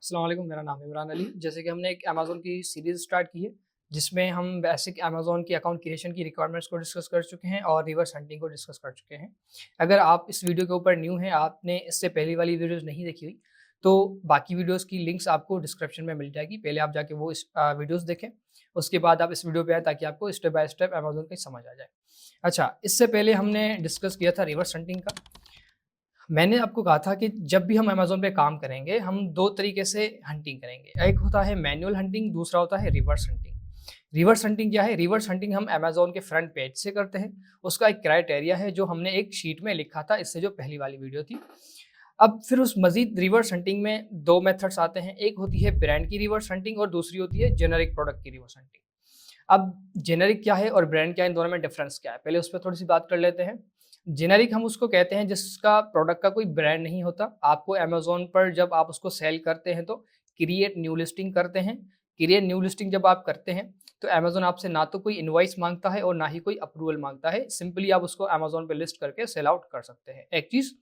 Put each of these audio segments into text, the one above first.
अस्सलाम वालेकुम, मेरा नाम है इमरान अली। जैसे कि हमने एक अमेज़न की सीरीज़ स्टार्ट की है, जिसमें हम बेसिक अमेज़न की अकाउंट क्रिएशन की रिक्वायरमेंट्स को डिस्कस कर चुके हैं और रिवर्स हंटिंग को डिस्कस कर चुके हैं। अगर आप इस वीडियो के ऊपर न्यू हैं, आपने इससे पहली वाली वीडियोज़ नहीं देखी हुई, तो बाकी वीडियोज़ की लिंक्स आपको डिस्क्रिप्शन में मिल जाएगी। पहले आप जाके वो वीडियोज़ देखें, उसके बाद आप इस वीडियो पे आएँ ताकि आपको स्टेप बाय स्टेप अमेज़न की समझ आ जाए। अच्छा, इससे पहले हमने डिस्कस किया था रिवर्स हंटिंग का। मैंने आपको कहा था कि जब भी हम अमेज़न पे काम करेंगे, हम 2 तरीके से हंटिंग करेंगे। एक होता है मैनुअल हंटिंग, दूसरा होता है रिवर्स हंटिंग। रिवर्स हंटिंग क्या है? रिवर्स हंटिंग हम अमेज़न के फ्रंट पेज से करते हैं। उसका एक क्राइटेरिया है जो हमने एक शीट में लिखा था, इससे जो पहली वाली वीडियो थी। अब फिर उस मज़ीद रिवर्स हंटिंग में 2 मेथड्स आते हैं। एक होती है ब्रांड की रिवर्स हंटिंग और दूसरी होती है जेनेरिक प्रोडक्ट की रिवर्स हंटिंग। अब जेनेरिक क्या है और ब्रांड क्या है, इन दोनों में डिफरेंस क्या है? पहले उस पे थोड़ी-सी बात कर लेते हैं। जेनेरिक हम उसको कहते हैं जिसका प्रोडक्ट का कोई ब्रांड नहीं होता। आपको अमेज़न पर जब आप उसको सेल करते हैं तो क्रिएट न्यू लिस्टिंग करते हैं। क्रिएट न्यू लिस्टिंग जब आप करते हैं तो अमेज़न आपसे ना तो कोई इनवॉइस माँगता है और ना ही कोई अप्रूवल माँगता है। सिंपली आप उसको अमेज़न पे लिस्ट करके सेल आउट कर सकते हैं, एक चीज़।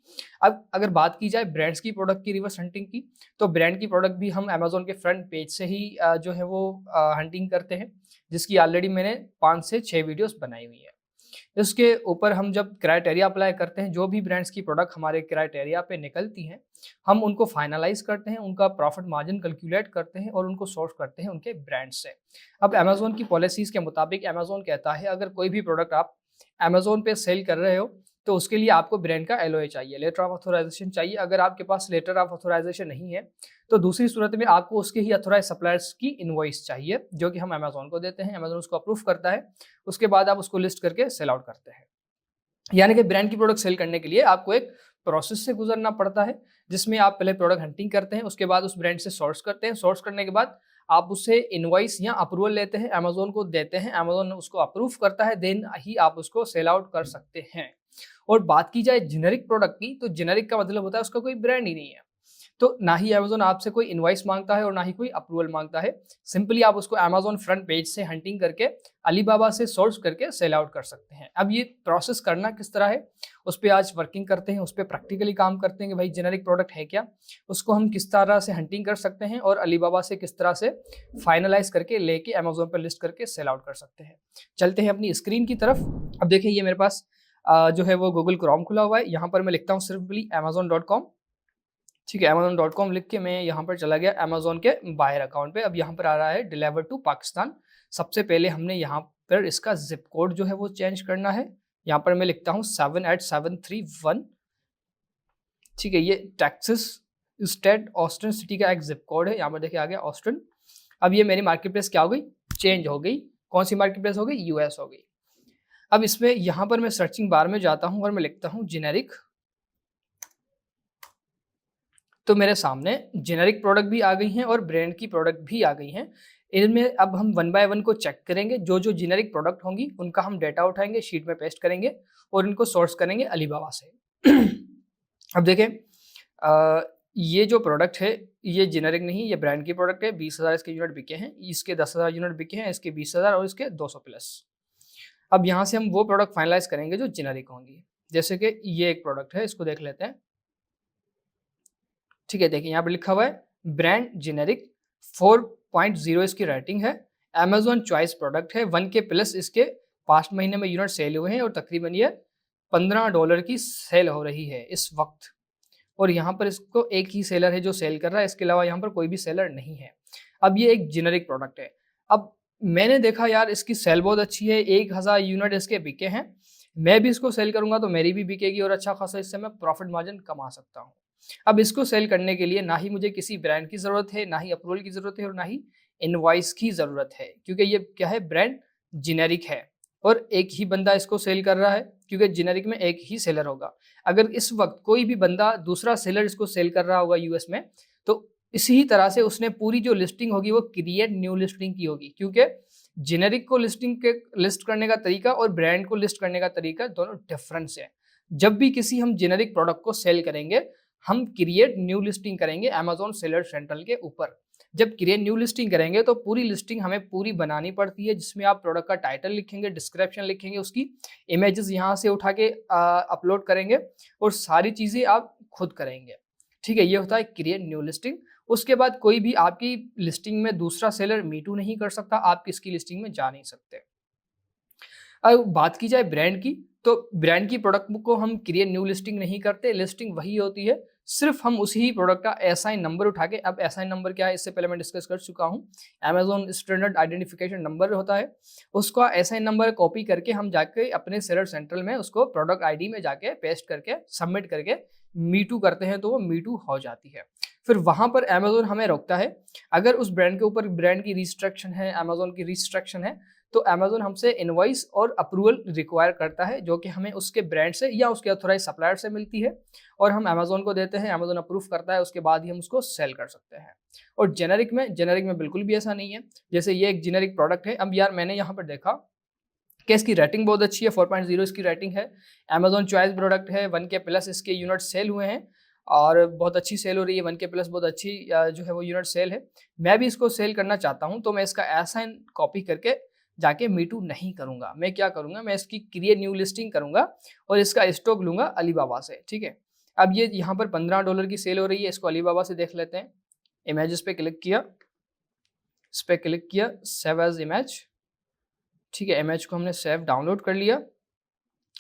अब अगर बात की जाए ब्रांड्स की प्रोडक्ट की रिवर्स हंटिंग की, तो ब्रांड की प्रोडक्ट भी हम अमेज़न के फ्रंट पेज से ही जो है वो हंटिंग करते हैं। जिसकी ऑलरेडी मैंने 5 से 6 वीडियोस बनाई हुई है। इसके ऊपर हम जब क्राइटेरिया अप्लाई करते हैं, जो भी ब्रांड्स की प्रोडक्ट हमारे क्राइटेरिया पे निकलती हैं, हम उनको फाइनलाइज़ करते हैं, उनका प्रॉफिट मार्जिन कैलकुलेट करते हैं और उनको सोर्स करते हैं उनके ब्रांड से। अब अमेज़न की पॉलिसीज़ के मुताबिक अमेज़न कहता है अगर कोई भी प्रोडक्ट आप अमेज़न पे सेल कर रहे हो, तो उसके लिए आपको ब्रांड का एलओए चाहिए, लेटर ऑफ ऑथराइज़ेशन चाहिए। अगर आपके पास लेटर ऑफ ऑथराइज़ेशन नहीं है, तो दूसरी सूरत में आपको उसके ही ऑथराइज़्ड सप्लायर्स की इनवॉइस चाहिए, जो कि हम अमेज़न को देते हैं। अमेज़न उसको अप्रूव करता है, उसके बाद आप उसको लिस्ट करके सेल आउट करते हैं। यानी कि ब्रांड की प्रोडक्ट सेल करने के लिए आपको एक प्रोसेस से गुजरना पड़ता है, जिसमें आप पहले प्रोडक्ट हंटिंग करते हैं, उसके बाद उस ब्रांड से सोर्स करते हैं। सोर्स करने के बाद आप उससे इनवॉइस या अप्रूवल लेते हैं, अमेज़न को देते हैं, अमेज़न उसको अप्रूव करता है, देन ही आप उसको सेल आउट कर सकते हैं। और बात की जाए जेनेरिक प्रोडक्ट की, तो जेनेरिक का मतलब होता है उसका कोई ब्रांड ही नहीं है। तो ना ही अमेज़न आपसे कोई इनवॉइस माँगता है और ना ही कोई अप्रूवल माँगता है। सिंपली आप उसको अमेज़न फ्रंट पेज से हंटिंग करके अलीबाबा से सोर्स करके सेल आउट कर सकते हैं। अब ये प्रोसेस करना किस तरह है, उस पे आज वर्किंग करते हैं, उस पे प्रैक्टिकली काम करते हैं कि भाई जेनेरिक प्रोडक्ट है क्या? उसको हम किस तरह से हंटिंग कर सकते हैं और अलीबाबा से किस तरह से फाइनलाइज़ करके लेके अमेज़न पे लिस्ट करके सेल आउट कर सकते हैं। चलते हैं अपनी स्क्रीन की तरफ। अब देखिए ये मेरे पास जो है वो गूगल क्रोम खुला हुआ है। यहाँ पर मैं लिखता हूँ सिंपली amazon.com। ठीक है, amazon.com लिख के मैं यहाँ पर चला गया अमेज़न के बायर अकाउंट पे। अब यहाँ पर आ रहा है डिलीवर टू पाकिस्तान। सबसे पहले हमने यहाँ पर इसका ज़िप कोड जो है वो चेंज करना है। यहाँ पर मैं लिखता हूँ 78731। ठीक है, ये टेक्सास स्टेट ऑस्टिन सिटी का एक ज़िप कोड है। यहाँ पर देखिए आ गया ऑस्टिन। अब ये मेरी मार्केट प्लेस क्या हो गई? चेंज हो गई। कौन सी मार्केट प्लेस हो गई? यूएस हो गई। अब इसमें यहाँ पर मैं सर्चिंग बार में जाता हूँ और मैं लिखता हूँ जेनेरिक। तो मेरे सामने जेनेरिक प्रोडक्ट भी आ गई हैं और ब्रांड की प्रोडक्ट भी आ गई हैं। इनमें अब हम वन बाय वन को चेक करेंगे। जो जेनेरिक प्रोडक्ट होंगी उनका हम डेटा उठाएंगे, शीट में पेस्ट करेंगे और इनको सोर्स करेंगे अलीबाबा से। अब देखें, ये जो प्रोडक्ट है ये जेनेरिक नहीं, ये ब्रांड की प्रोडक्ट है। 20,000 इसके यूनिट बिके हैं, इसके 10,000 यूनिट बिके हैं, इसके 20,000 और इसके 200 प्लस। अब यहाँ से हम वो प्रोडक्ट फाइनलाइज करेंगे जो जेनेरिक होंगी। जैसे कि ये एक प्रोडक्ट है, इसको देख लेते हैं। ठीक है, देखिए यहाँ पे लिखा हुआ है ब्रांड जेनेरिक 4.0 इसकी रेटिंग है। अमेज़न चॉइस प्रोडक्ट है, 1 के प्लस इसके पास्ट महीने में यूनिट सेल हुए हैं और तकरीबन ये $15 की सेल हो रही है इस वक्त। और यहाँ पर इसको एक ही सेलर है जो सेल कर रहा है, इसके अलावा यहाँ पर कोई भी सेलर नहीं है। अब ये एक जेनेरिक प्रोडक्ट है। अब मैंने देखा यार इसकी सेल बहुत अच्छी है, 1000 यूनिट इसके बिके हैं। मैं भी इसको सेल करूंगा तो मेरी भी बिकेगी और अच्छा खासा इससे मैं प्रॉफिट मार्जिन कमा सकता हूँ। अब इसको सेल करने के लिए ना ही मुझे किसी ब्रांड की ज़रूरत है, ना ही अप्रूवल की ज़रूरत है और ना ही इनवॉइस की ज़रूरत है, क्योंकि ये क्या है, ब्रांड जेनेरिक है और एक ही बंदा इसको सेल कर रहा है, क्योंकि जेनेरिक में एक ही सेलर होगा। अगर इस वक्त कोई भी बंदा दूसरा सेलर इसको सेल कर रहा होगा यूएस में, तो इसी तरह से उसने पूरी जो लिस्टिंग होगी वो क्रिएट न्यू लिस्टिंग की होगी, क्योंकि जेनेरिक को लिस्टिंग के लिस्ट करने का तरीका और ब्रांड को लिस्ट करने का तरीका दोनों डिफरेंस है। जब भी किसी हम जेनेरिक प्रोडक्ट को सेल करेंगे, हम क्रिएट न्यू लिस्टिंग करेंगे अमेज़न सेलर सेंट्रल के ऊपर। जब क्रिएट न्यू लिस्टिंग करेंगे तो पूरी लिस्टिंग हमें पूरी बनानी पड़ती है, जिसमें आप प्रोडक्ट का टाइटल लिखेंगे, डिस्क्रिप्शन लिखेंगे, उसकी इमेजेस यहाँ से उठा के अपलोड करेंगे और सारी चीज़ें आप खुद करेंगे। ठीक है, ये होता है क्रिएट न्यू लिस्टिंग। उसके बाद कोई भी आपकी लिस्टिंग में दूसरा सेलर मीटू नहीं कर सकता, आप किसकी लिस्टिंग में जा नहीं सकते। अब बात की जाए ब्रांड की, तो ब्रांड की प्रोडक्ट को हम क्रिएट न्यू लिस्टिंग नहीं करते, लिस्टिंग वही होती है, सिर्फ हम उसी ही प्रोडक्ट का एसआईएन नंबर उठा के, अब एसआईएन नंबर क्या है इससे पहले मैं डिस्कस कर चुका हूँ, अमेजोन स्टैंडर्ड आइडेंटिफिकेशन नंबर होता है, उसका एसआईएन नंबर कॉपी करके हम जाके अपने सेलर सेंट्रल में उसको प्रोडक्ट आईडी में जाके पेस्ट करके सबमिट करके मीटू करते हैं, तो वो मीटू हो जाती है। फिर वहां पर अमेजोन हमें रोकता है, अगर उस ब्रांड के ऊपर ब्रांड की रिस्ट्रिक्शन है, अमेजोन की रिस्ट्रिक्शन है, तो अमेजोन हमसे इनवॉइस और अप्रूवल रिक्वायर करता है, जो कि हमें उसके ब्रांड से या उसके ऑथोराइज सप्लायर से मिलती है, और हम अमेजोन को देते हैं, अमेजोन अप्रूव करता है, उसके बाद ही हम उसको सेल कर सकते हैं। और जेनेरिक में बिल्कुल भी ऐसा नहीं है। जैसे ये एक जेनेरिक प्रोडक्ट है, अब यार मैंने यहाँ पर देखा कि इसकी रेटिंग बहुत अच्छी है, 4.0 इसकी रेटिंग है, अमेजोन चॉइस प्रोडक्ट है, 1K प्लस इसके यूनिट सेल हुए हैं और बहुत अच्छी सेल हो रही है, 1K प्लस बहुत अच्छी जो है वो यूनिट सेल है। मैं भी इसको सेल करना चाहता हूँ, तो मैं इसका एसआईएन कॉपी करके जाके मीटू नहीं करूंगा, मैं क्या करूंगा, मैं इसकी क्रिएट न्यू लिस्टिंग करूंगा और इसका स्टॉक लूंगा अलीबाबा से, ठीक है। अब ये यहाँ पर $15 की सेल हो रही है, इसको अलीबाबा से देख लेते हैं। इमेजेस पे क्लिक किया, इस पे क्लिक किया, सेव एज इमेज, ठीक है, इमेज को हमने सेव डाउनलोड कर लिया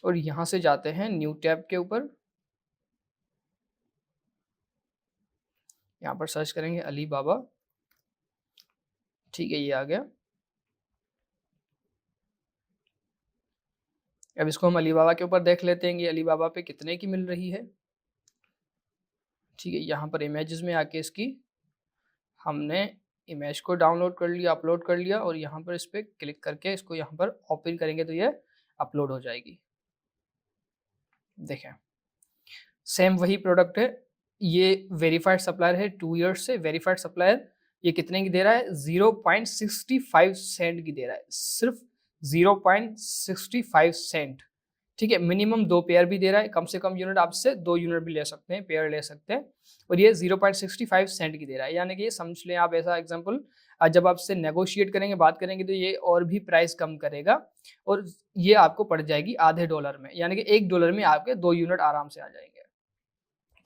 और यहाँ से जाते हैं न्यू टैब के ऊपर, यहाँ पर सर्च करेंगे अलीबाबा, ठीक है, ये आ गया। अब इसको हम अलीबाबा के ऊपर देख लेते हैं कि अलीबाबा पे कितने की मिल रही है, ठीक है। यहाँ पर इमेजेस में आके इसकी हमने इमेज को डाउनलोड कर लिया, अपलोड कर लिया और यहाँ पर इस पर क्लिक करके इसको यहाँ पर ओपन करेंगे तो ये अपलोड हो जाएगी। देखें, सेम वही प्रोडक्ट है, ये वेरीफाइड सप्लायर है, 2 ईयर्स से वेरीफाइड सप्लायर। ये कितने की दे रहा है, 0.65 सेंट की दे रहा है, सिर्फ 0.65 सेंट, ठीक है। मिनिमम 2 पेयर भी दे रहा है, कम से कम यूनिट आपसे 2 यूनिट भी ले सकते हैं, पेयर ले सकते हैं, और ये 0.65 सेंट की दे रहा है। यानी कि ये समझ लें आप ऐसा एग्जांपल, जब आपसे नेगोशिएट करेंगे, बात करेंगे, तो ये और भी प्राइस कम करेगा और ये आपको पड़ जाएगी आधे डॉलर में, यानी कि $1 में आपके 2 यूनिट आराम से आ जाएंगे,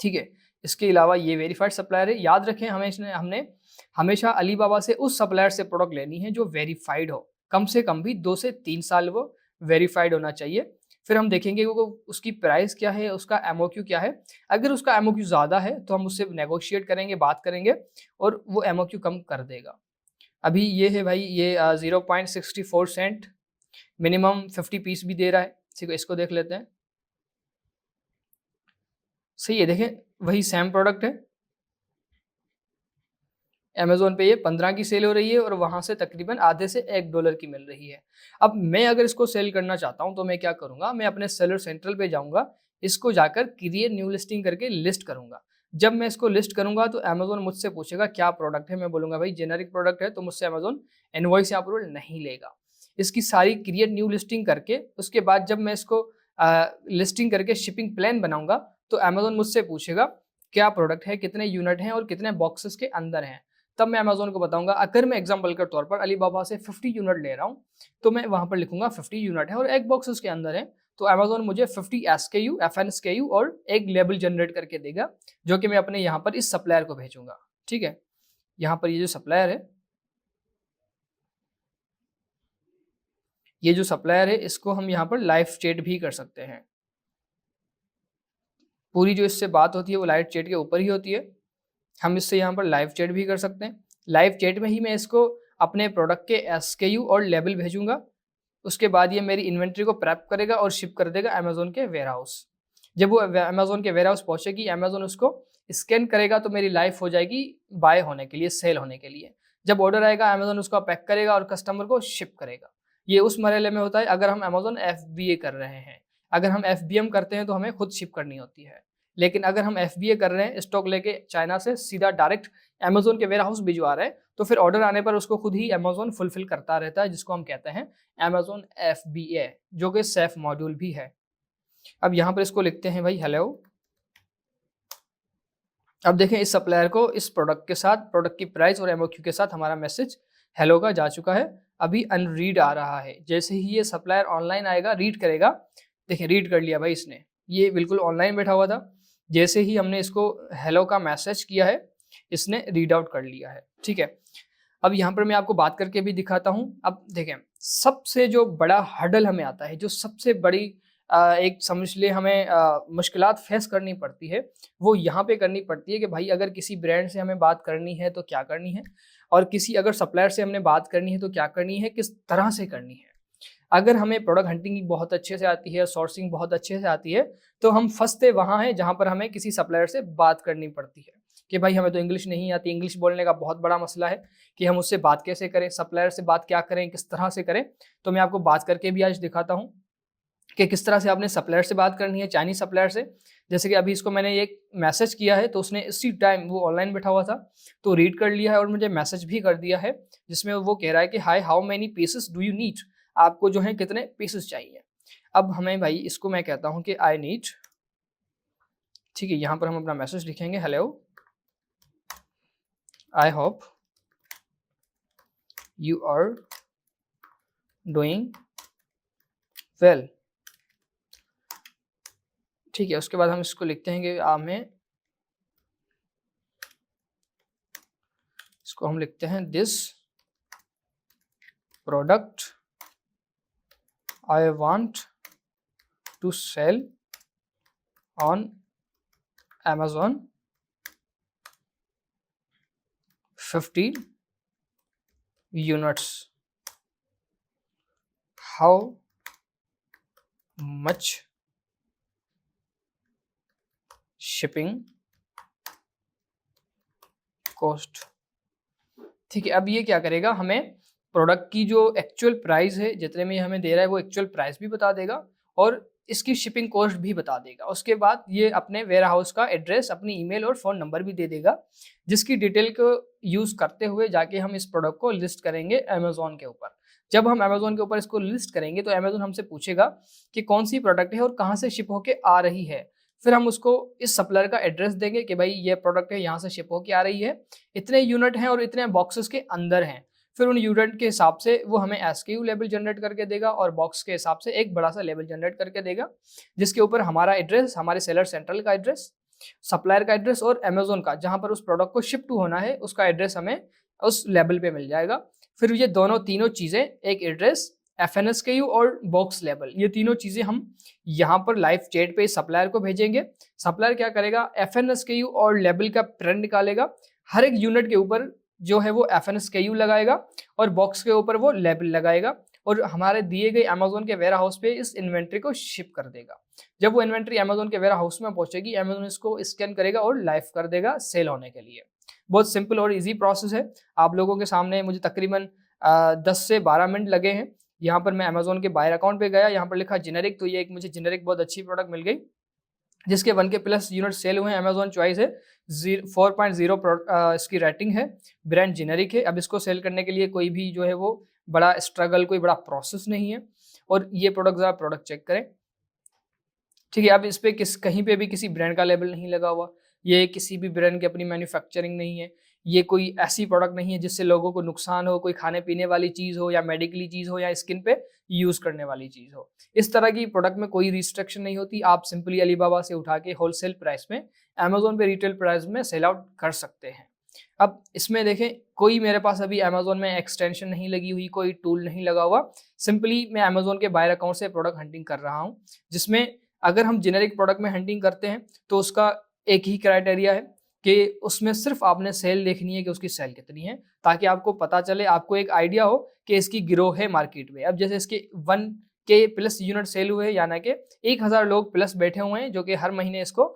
ठीक है। इसके अलावा ये वेरीफाइड सप्लायर है, याद रखें हमने हमेशा अलीबाबा से उस सप्लायर से प्रोडक्ट लेनी है जो वेरीफाइड हो, कम से कम भी 2 से 3 साल वो वेरीफाइड होना चाहिए। फिर हम देखेंगे वो उसकी प्राइस क्या है, उसका एमओक्यू क्या है। अगर उसका एमओक्यू ज़्यादा है तो हम उससे नेगोशिएट करेंगे, बात करेंगे और वो एमओक्यू कम कर देगा। अभी ये है भाई, ये 0.64 सेंट, मिनिमम 50 पीस भी दे रहा है, ठीक है। इसको देख लेते हैं, सही है, देखें वही सेम प्रोडक्ट है, अमेजोन पे ये 15 की सेल हो रही है और वहां से तकरीबन आधे से $1 की मिल रही है। अब मैं अगर इसको सेल करना चाहता हूं तो मैं क्या करूंगा, मैं अपने सेलर सेंट्रल पे जाऊंगा, इसको जाकर क्रिएट न्यू लिस्टिंग करके लिस्ट करूंगा। जब मैं इसको लिस्ट करूंगा तो अमेजोन मुझसे पूछेगा क्या प्रोडक्ट है, मैं बोलूंगा भाई जेनेरिक प्रोडक्ट है, तो मुझसे अमेजोन इनवॉइस या अप्रूवल नहीं लेगा। इसकी सारी क्रिएट न्यू लिस्टिंग करके उसके बाद जब मैं इसको लिस्टिंग करके शिपिंग प्लान बनाऊंगा तो अमेजोन मुझसे पूछेगा क्या प्रोडक्ट है, कितने यूनिट हैं और कितने बॉक्सेस के अंदर हैं। तब मैं अमेजोन को बताऊंगा, अगर मैं एग्जांपल के तौर पर अलीबाबा से 50 यूनिट ले रहा हूं तो मैं वहां पर लिखूंगा 50 यूनिट है और एक बॉक्स उसके अंदर है, तो अमेजोन मुझे 50 SKU, FN SKU और एक लेबल जनरेट करके देगा, जो कि मैं अपने यहाँ पर इस सप्लायर को भेजूंगा, ठीक है। यहाँ पर ये जो सप्लायर है, इसको हम यहाँ पर लाइव चैट भी कर सकते हैं। पूरी जो इससे बात होती है वो लाइव चैट के ऊपर ही होती है, हम इससे यहाँ पर लाइव चैट भी कर सकते हैं। लाइव चैट में ही मैं इसको अपने प्रोडक्ट के SKU और लेबल भेजूंगा, उसके बाद ये मेरी इन्वेंट्री को प्रेप करेगा और शिप कर देगा अमेजोन के वेयरहाउस। जब वो अमेजोन के वेयरहाउस पहुंचेगी, अमेजोन उसको स्कैन करेगा तो मेरी लाइव हो जाएगी बाय होने के लिए, सेल होने के लिए। जब ऑर्डर आएगा अमेजोन उसको पैक करेगा और कस्टमर को शिप करेगा। ये उस मरहले में होता है अगर हम अमेजोन FBA कर रहे हैं। अगर हम FBM करते हैं तो हमें खुद शिप करनी होती है, लेकिन अगर हम FBA कर रहे हैं, स्टॉक लेके चाइना से सीधा डायरेक्ट अमेजोन के वेयरहाउस भिजवा रहे हैं, तो फिर ऑर्डर आने पर उसको खुद ही अमेजोन फुलफिल करता रहता है, जिसको हम कहते हैं अमेजोन FBA, जो कि सेफ मॉड्यूल भी है। अब यहाँ पर इसको लिखते हैं भाई हेलो। अब देखें इस सप्लायर को इस प्रोडक्ट के साथ, प्रोडक्ट की प्राइस और MOQ के साथ हमारा मैसेज हेलो का जा चुका है, अभी अनरीड आ रहा है। जैसे ही ये सप्लायर ऑनलाइन आएगा, रीड करेगा, देखें रीड कर लिया भाई इसने, ये बिल्कुल ऑनलाइन बैठा हुआ था। जैसे ही हमने इसको हेलो का मैसेज किया है, इसने रीड आउट कर लिया है। ठीक है, अब यहाँ पर मैं आपको बात करके भी दिखाता हूँ। अब देखें, सबसे जो बड़ा हर्डल हमें आता है, जो सबसे बड़ी एक समझ लिए हमें मुश्किलात फेस करनी पड़ती है, वो यहाँ पे करनी पड़ती है कि भाई अगर किसी ब्रांड से हमें बात करनी है तो क्या करनी है, और किसी अगर सप्लायर से हमने बात करनी है तो क्या करनी है, किस तरह से करनी है। अगर हमें प्रोडक्ट हंटिंग बहुत अच्छे से आती है, सोर्सिंग बहुत अच्छे से आती है, तो हम फंसते वहाँ हैं जहाँ पर हमें किसी सप्लायर से बात करनी पड़ती है कि भाई हमें तो इंग्लिश नहीं आती। इंग्लिश बोलने का बहुत बड़ा मसला है कि हम उससे बात कैसे करें, सप्लायर से बात क्या करें, किस तरह से करें। तो मैं आपको बात करके भी आज दिखाता हूँ कि किस तरह से आपने सप्लायर से बात करनी है, चाइनीज सप्लायर से। जैसे कि अभी इसको मैंने एक मैसेज किया है, तो उसने इसी टाइम, वो ऑनलाइन बैठा हुआ था, तो रीड कर लिया है और मुझे मैसेज भी कर दिया है, जिसमें वो कह रहा है कि hi, how many pieces do you need, आपको जो है कितने पीसेस चाहिए। अब हमें भाई इसको मैं कहता हूँ कि आई नीड, ठीक है, यहाँ पर हम अपना मैसेज लिखेंगे, hello, I hope you are doing well. ठीक है, उसके बाद हम इसको लिखते हैं कि हमें, इसको हम लिखते हैं this product I want to sell on Amazon 50 units. How much shipping cost? ठीक है, अब ये क्या करेगा, हमें प्रोडक्ट की जो एक्चुअल प्राइस है, जितने में हमें दे रहा है वो एक्चुअल प्राइस भी बता देगा और इसकी शिपिंग कॉस्ट भी बता देगा। उसके बाद ये अपने वेयर हाउस का एड्रेस, अपनी ईमेल और फ़ोन नंबर भी दे देगा, जिसकी डिटेल को यूज़ करते हुए जाके हम इस प्रोडक्ट को लिस्ट करेंगे अमेज़ॉन के ऊपर। जब हम अमेज़ॉन के ऊपर इसको लिस्ट करेंगे तो अमेज़ॉन हमसे पूछेगा कि कौन सी प्रोडक्ट है और कहाँ से शिप होके आ रही है। फिर हम उसको इस सप्लायर का एड्रेस देंगे कि भाई ये प्रोडक्ट है, यहाँ से शिप होके आ रही है, इतने यूनिट हैं और इतने बॉक्सेस के अंदर हैं। फिर उन यूनिट के हिसाब से वो हमें एसक्यू लेबल जनरेट करके देगा और बॉक्स के हिसाब से एक बड़ा सा लेबल जनरेट करके देगा, जिसके ऊपर हमारा एड्रेस, हमारे सेलर सेंट्रल का एड्रेस, सप्लायर का एड्रेस और अमेज़ॉन का, जहां पर उस प्रोडक्ट को शिप टू होना है, उसका एड्रेस हमें उस लेबल पे मिल जाएगा। फिर ये दोनों तीनों चीज़ें, एक एड्रेस, FNSKU और बॉक्स लेबल, ये तीनों चीज़ें हम यहाँ पर लाइव चैट पे सप्लायर को भेजेंगे। सप्लायर क्या करेगा, FNSKU और लेबल का प्रिंट निकालेगा, हर एक यूनिट के ऊपर जो है वो FNSKU लगाएगा और बॉक्स के ऊपर वो लेबल लगाएगा और हमारे दिए गए अमेज़ॉन के वेयर हाउस पे इस इन्वेंट्री को शिप कर देगा। जब वो इन्वेंट्री अमेज़ॉन के वेयर हाउस में पहुंचेगी, अमेज़ॉन इसको स्कैन करेगा और लाइव कर देगा सेल होने के लिए। बहुत सिंपल और इजी प्रोसेस है। आप लोगों के सामने मुझे तकरीबन 10 से 12 मिनट लगे हैं। यहाँ पर मैं अमेज़ॉन के बायर अकाउंट पे गया, यहाँ पर लिखा जेनेरिक, तो ये एक मुझे जेनेरिक बहुत अच्छी प्रोडक्ट मिल गई, जिसके 1K प्लस यूनिट सेल हुए हैं। अमेज़ॉन चॉइस है, 4.0 इसकी रेटिंग है, ब्रांड जेनेरिक है। अब इसको सेल करने के लिए कोई भी जो है वो बड़ा स्ट्रगल, कोई बड़ा प्रोसेस नहीं है। और ये प्रोडक्ट, ज़रा प्रोडक्ट चेक करें, ठीक है। अब इस पे कहीं पे भी किसी ब्रांड का लेबल नहीं लगा हुआ, ये किसी भी ब्रांड की अपनी मैन्युफैक्चरिंग नहीं है, ये कोई ऐसी प्रोडक्ट नहीं है जिससे लोगों को नुकसान हो, कोई खाने पीने वाली चीज़ हो या मेडिकली चीज़ हो या स्किन पे यूज़ करने वाली चीज़ हो। इस तरह की प्रोडक्ट में कोई रिस्ट्रिक्शन नहीं होती। आप सिंपली अलीबाबा से उठा के होलसेल प्राइस में अमेज़ॉन पे रिटेल प्राइस में सेल आउट कर सकते हैं। अब इसमें देखें, कोई मेरे पास अभी अमेज़ॉन में एक्सटेंशन नहीं लगी हुई, कोई टूल नहीं लगा हुआ, सिंपली मैं अमेज़ॉन के बायर अकाउंट से प्रोडक्ट हंटिंग कर रहा हूँ, जिसमें अगर हम जेनेरिक प्रोडक्ट में हंटिंग करते हैं तो उसका एक ही क्राइटेरिया है कि उसमें सिर्फ आपने सेल देखनी है कि उसकी सेल कितनी है, ताकि आपको पता चले, आपको एक आइडिया हो कि इसकी गिरोह है मार्केट में। अब जैसे इसके 1K प्लस यूनिट सेल हुए हैं, यानी कि 1000 लोग प्लस बैठे हुए हैं जो कि हर महीने इसको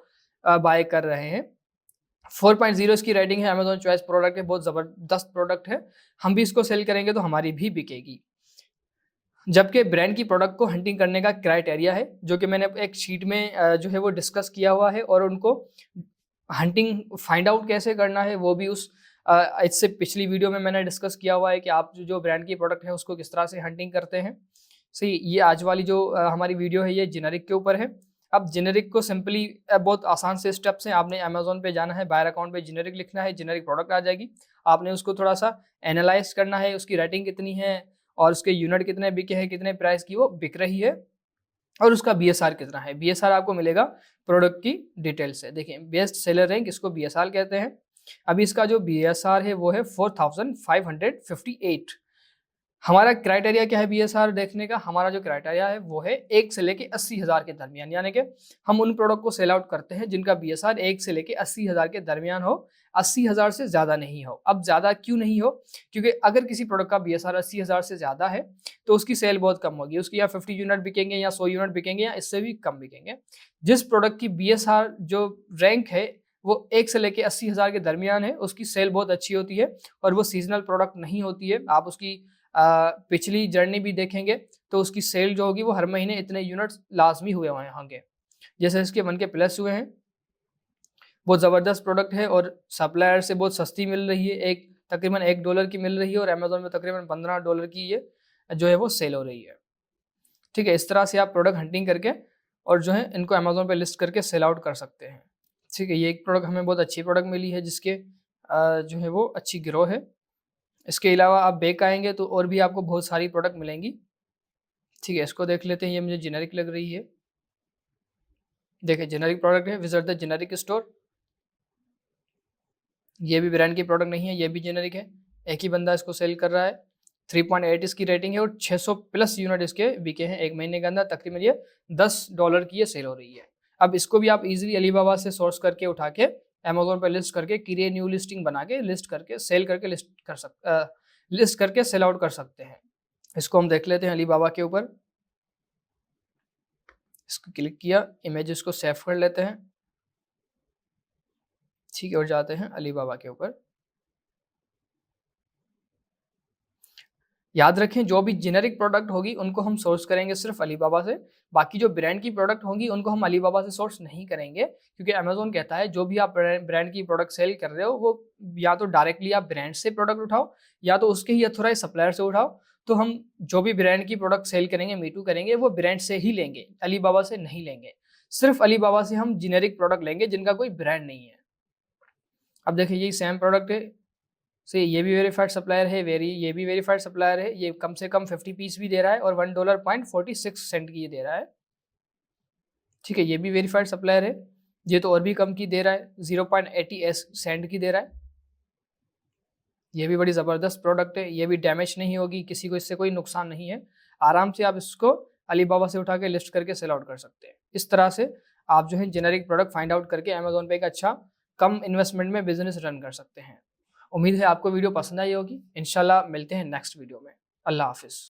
बाय कर रहे हैं। 4.0 इसकी रेटिंग है, अमेज़ॉन चॉइस प्रोडक्ट है, बहुत ज़बरदस्त प्रोडक्ट है। हम भी इसको सेल करेंगे तो हमारी भी बिकेगी। जबकि ब्रांड की प्रोडक्ट को हंटिंग करने का क्राइटेरिया है, जो कि मैंने एक शीट में जो है वो डिस्कस किया हुआ है, और उनको हंटिंग फाइंड आउट कैसे करना है वो भी उस इससे पिछली वीडियो में मैंने डिस्कस किया हुआ है कि आप जो ब्रांड की प्रोडक्ट है उसको किस तरह से हंटिंग करते हैं। सही, ये आज वाली जो हमारी वीडियो है ये जेनेरिक के ऊपर है। अब जेनेरिक को सिंपली बहुत आसान से स्टेप्स हैं। आपने अमेज़ॉन पे जाना है, बायर अकाउंट पे जेनेरिक लिखना है, जेनेरिक प्रोडक्ट आ जाएगी। आपने उसको थोड़ा सा एनालाइज करना है, उसकी रेटिंग कितनी है और उसके यूनिट कितने बिके हैं, कितने प्राइस की वो बिक रही है, और उसका BSR कितना है। BSR आपको मिलेगा प्रोडक्ट की डिटेल से। देखिए, बेस्ट सेलर रैंक, इसको BSR कहते हैं। अभी इसका जो BSR है वो है 4558। हमारा क्राइटेरिया क्या है BSR देखने का? हमारा जो क्राइटेरिया है वो है 1 से लेके 80,000 के दरमियान, यानी कि हम उन प्रोडक्ट को सेल आउट करते हैं जिनका BSR 1 से लेके 80,000 के दरमियान हो, 80,000 से ज़्यादा नहीं हो। अब ज़्यादा क्यों नहीं हो? क्योंकि अगर किसी प्रोडक्ट का BSR 80,000 से ज़्यादा है तो उसकी सेल बहुत कम होगी, उसकी या 50 यूनिट बिकेंगे या 100 यूनिट बिकेंगे या इससे भी कम बिकेंगे। जिस प्रोडक्ट की BSR जो रैंक है वो 1 से लेके 80,000 के दरमियान है, उसकी सेल बहुत अच्छी होती है और वो सीजनल प्रोडक्ट नहीं होती है। आप उसकी पिछली जर्नी भी देखेंगे तो उसकी सेल जो होगी वो हर महीने इतने यूनिट्स लाजमी हुए होंगे। जैसे इसके 1 के प्लस हुए हैं, बहुत ज़बरदस्त प्रोडक्ट है और सप्लायर से बहुत सस्ती मिल रही है, एक तकरीबन $1 की मिल रही है और अमेज़न में तकरीबन $15 की ये जो है वो सेल हो रही है। ठीक है, इस तरह से आप प्रोडक्ट हंटिंग करके और जो है इनको अमेज़न पे लिस्ट करके सेल आउट कर सकते हैं। ठीक है, ये एक प्रोडक्ट हमें बहुत अच्छी प्रोडक्ट मिली है जिसके जो है वो अच्छी ग्रो है। इसके अलावा आप बैक आएँगे तो और भी आपको बहुत सारी प्रोडक्ट मिलेंगी। ठीक है, इसको देख लेते हैं, ये मुझे जेनेरिक लग रही है। देखिए जेनेरिक प्रोडक्ट है, विज़िट द जेनेरिक स्टोर। ये भी ब्रांड की प्रोडक्ट नहीं है, ये भी जेनेरिक है। एक ही बंदा इसको सेल कर रहा है। 3.8 इसकी रेटिंग है और 600 प्लस यूनिट इसके बिके हैं 1 महीने के अंदर। तकरीबन ये $10 की ये सेल हो रही है। अब इसको भी आप ईज़िली अलीबाबा से सोर्स करके उठा के अमेज़न पे लिस्ट करके क्रिएट न्यू लिस्टिंग बना के लिस्ट करके सेल करके लिस्ट करके सेल आउट कर सकते हैं। इसको हम देख लेते हैं अलीबाबा के ऊपर। इसको क्लिक किया, इमेजेस को सेव कर लेते हैं। ठीक है, और जाते हैं अलीबाबा के ऊपर। याद रखें जो भी जेनेरिक प्रोडक्ट होगी उनको हम सोर्स करेंगे सिर्फ अलीबाबा से, बाकी जो ब्रांड की प्रोडक्ट होंगी उनको हम अलीबाबा से सोर्स नहीं करेंगे, क्योंकि अमेज़न कहता है जो भी आप ब्रांड की प्रोडक्ट सेल कर रहे हो वो या तो डायरेक्टली आप ब्रांड से प्रोडक्ट उठाओ या तो उसके ही अथोराइज सप्लायर से उठाओ। तो हम जो भी ब्रांड की प्रोडक्ट सेल करेंगे, मीटू करेंगे, वो ब्रांड से ही लेंगे, अलीबाबा से नहीं लेंगे। सिर्फ अलीबाबा से हम जेनेरिक प्रोडक्ट लेंगे जिनका कोई ब्रांड नहीं है। अब देखिए यही सेम प्रोडक्ट है, से ये भी वेरीफाइड सप्लायर है, ये भी वेरीफाइड सप्लायर है। ये कम से कम 50 पीस भी दे रहा है और $1.46 की ये दे रहा है। ठीक है, ये भी वेरीफाइड सप्लायर है। ये तो और भी कम की दे रहा है, 0.80 सेंट की दे रहा है। ये भी बड़ी ज़बरदस्त प्रोडक्ट है, ये भी डैमेज नहीं होगी, किसी को इससे कोई नुकसान नहीं है। आराम से आप इसको अलीबाबा से उठा के लिस्ट करके सेल आउट कर सकते हैं। इस तरह से आप जो है जेनेरिक प्रोडक्ट फाइंड आउट करके अमेज़न पे एक अच्छा कम इन्वेस्टमेंट में बिजनेस रन कर सकते हैं। उम्मीद है आपको वीडियो पसंद आई होगी। इंशाल्लाह मिलते हैं नेक्स्ट वीडियो में। अल्लाह हाफ़िज़।